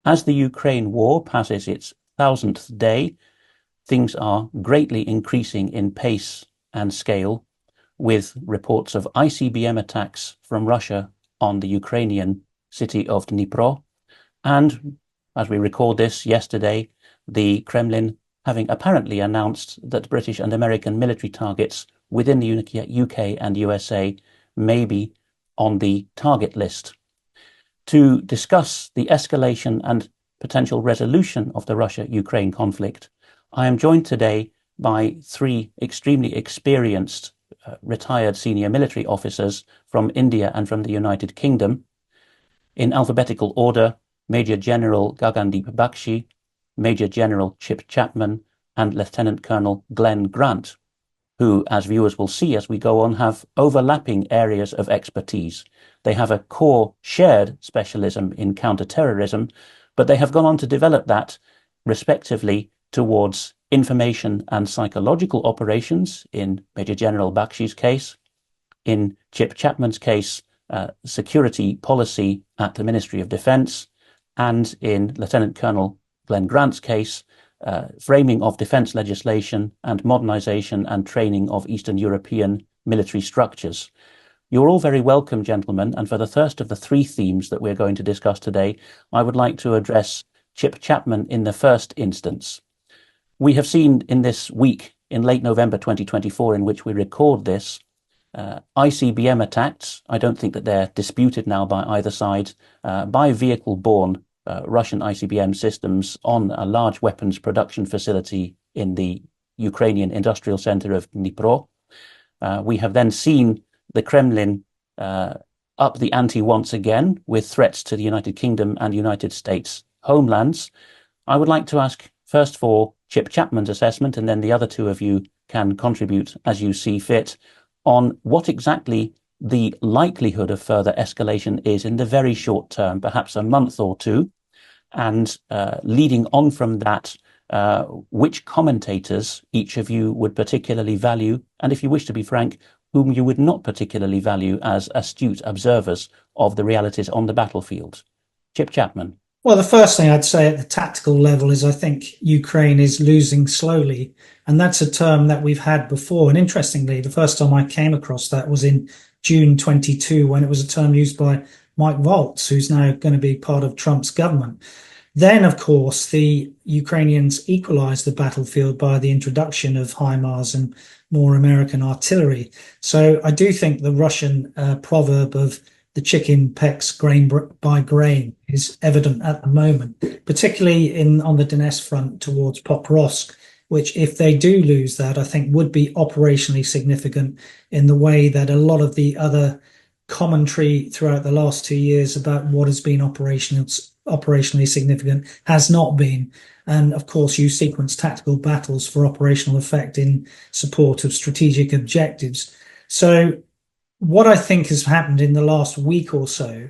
As the Ukraine war passes its 1000th day, things are greatly increasing in pace and scale, with reports of ICBM attacks from Russia on the Ukrainian city of Dnipro. And as we record this yesterday, the Kremlin having apparently announced that British and American military targets within the UK and USA may be on the target list. To discuss the escalation and potential resolution of the Russia-Ukraine conflict, I am joined today by three extremely experienced retired senior military officers from India and from the United Kingdom. In alphabetical order, Major General Gagandeep Bakshi, Major General Chapman, and Lieutenant Colonel Glenn Grant, who, as viewers will see as we go on, have overlapping areas of expertise. They have a core shared specialism in counter-terrorism, but they have gone on to develop that respectively towards information and psychological operations in Major General Bakshi's case, in Chapman's case, security policy at the Ministry of Defence, and in Lieutenant Colonel Glenn Grant's case, framing of defence legislation and modernisation and training of Eastern European military structures. You're all very welcome, gentlemen, and for the first of the three themes that we're going to discuss today, I would like to address Chapman in the first instance. We have seen in this week, in late November 2024, in which we record this, ICBM attacks. I don't think that they're disputed now by either side, by vehicle-borne Russian ICBM systems on a large weapons production facility in the Ukrainian industrial center of Dnipro. We have then seen the Kremlin up the ante once again with threats to the United Kingdom and United States homelands. I would like to ask first for Chapman's assessment, and then the other two of you can contribute as you see fit, on what exactly the likelihood of further escalation is in the very short term, perhaps a month or two, and leading on from that, which commentators each of you would particularly value, and if you wish to be frank, whom you would not particularly value as astute observers of the realities on the battlefield. Chapman. Well, the first thing I'd say at the tactical level is I think Ukraine is losing slowly. And that's a term that we've had before. And interestingly, the first time I came across that was in June 22, when it was a term used by Mike Waltz, who's now going to be part of Trump's government. Then, of course, the Ukrainians equalized the battlefield by the introduction of HIMARS and more American artillery. So I do think the Russian proverb of the chicken pecks grain by grain is evident at the moment, particularly on the Donetsk front towards Pokrovsk, which, if they do lose that, I think would be operationally significant in the way that a lot of the other commentary throughout the last 2 years about what has been operationally significant has not been. And of course, you sequence tactical battles for operational effect in support of strategic objectives. So what I think has happened in the last week or so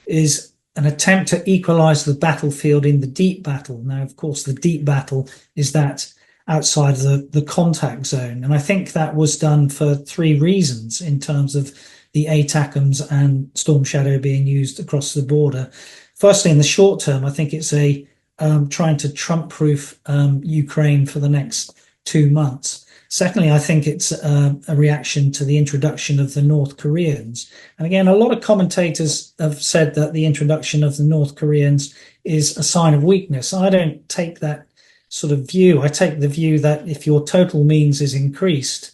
is an attempt to equalize the battlefield in the deep battle. Now, of course, the deep battle is that outside the contact zone. And I think that was done for three reasons in terms of the ATACMS and Storm Shadow being used across the border. Firstly, in the short term, I think it's trying to Trump-proof Ukraine for the next 2 months. Secondly, I think it's a reaction to the introduction of the North Koreans. And again, a lot of commentators have said that the introduction of the North Koreans is a sign of weakness. I don't take that sort of view. I take the view that if your total means is increased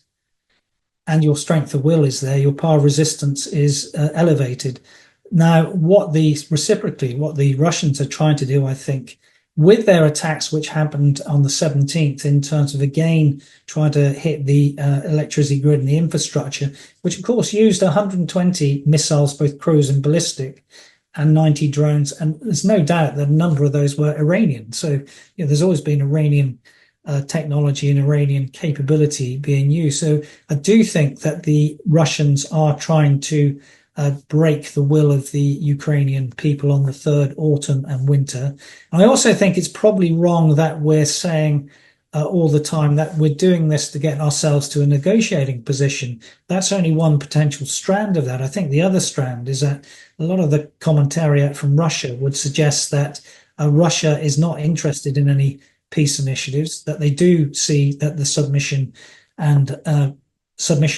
and your strength of will is there, your power resistance is elevated. Now, what the Russians are trying to do, I think, with their attacks, which happened on the 17th, in terms of, again, trying to hit the electricity grid and the infrastructure, which, of course, used 120 missiles, both cruise and ballistic, and 90 drones. And there's no doubt that a number of those were Iranian. So, there's always been Iranian technology and Iranian capability being used. So I do think that the Russians are trying to break the will of the Ukrainian people on the third autumn and winter. And I also think it's probably wrong that we're saying all the time that we're doing this to get ourselves to a negotiating position. That's only one potential strand of that. I think the other strand is that a lot of the commentariat from Russia would suggest that Russia is not interested in any peace initiatives, that they do see that the submission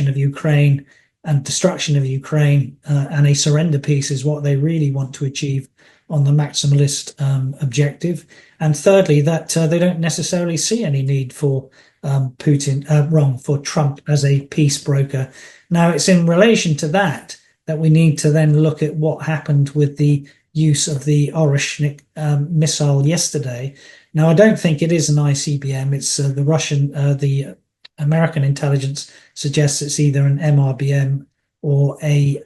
of Ukraine and destruction of Ukraine and a surrender peace is what they really want to achieve on the maximalist objective. And thirdly, that they don't necessarily see any need for for Trump as a peace broker. Now, it's in relation to that we need to then look at what happened with the use of the Oreshnik missile yesterday. Now, I don't think it is an ICBM. It's the American intelligence suggests it's either an MRBM or a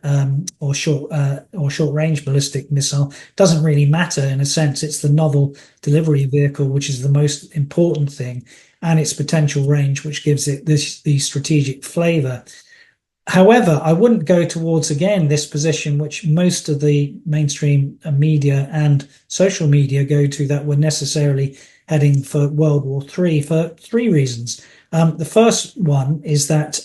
short range ballistic missile. Doesn't really matter in a sense. It's the novel delivery vehicle which is the most important thing, and its potential range, which gives it the strategic flavor. However, I wouldn't go towards, again, this position which most of the mainstream media and social media go to, that we're necessarily heading for World War III, for three reasons. The first one is that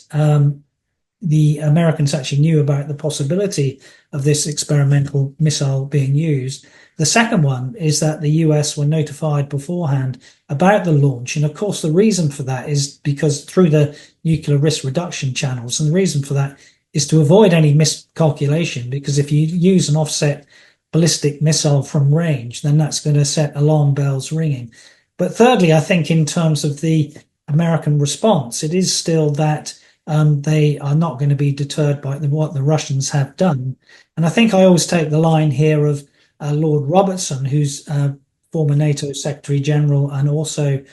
the Americans actually knew about the possibility of this experimental missile being used. The second one is that the US were notified beforehand about the launch. And of course, the reason for that is because through the nuclear risk reduction channels. And the reason for that is to avoid any miscalculation, because if you use an offset ballistic missile from range, then that's going to set alarm bells ringing. But thirdly, I think in terms of the American response, it is still that they are not going to be deterred by what the Russians have done. And I think I always take the line here of Lord Robertson, who's former NATO Secretary General and also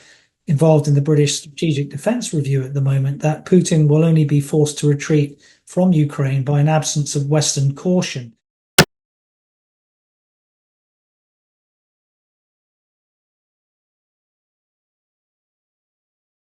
involved in the British Strategic Defence Review at the moment, that Putin will only be forced to retreat from Ukraine by an absence of Western caution.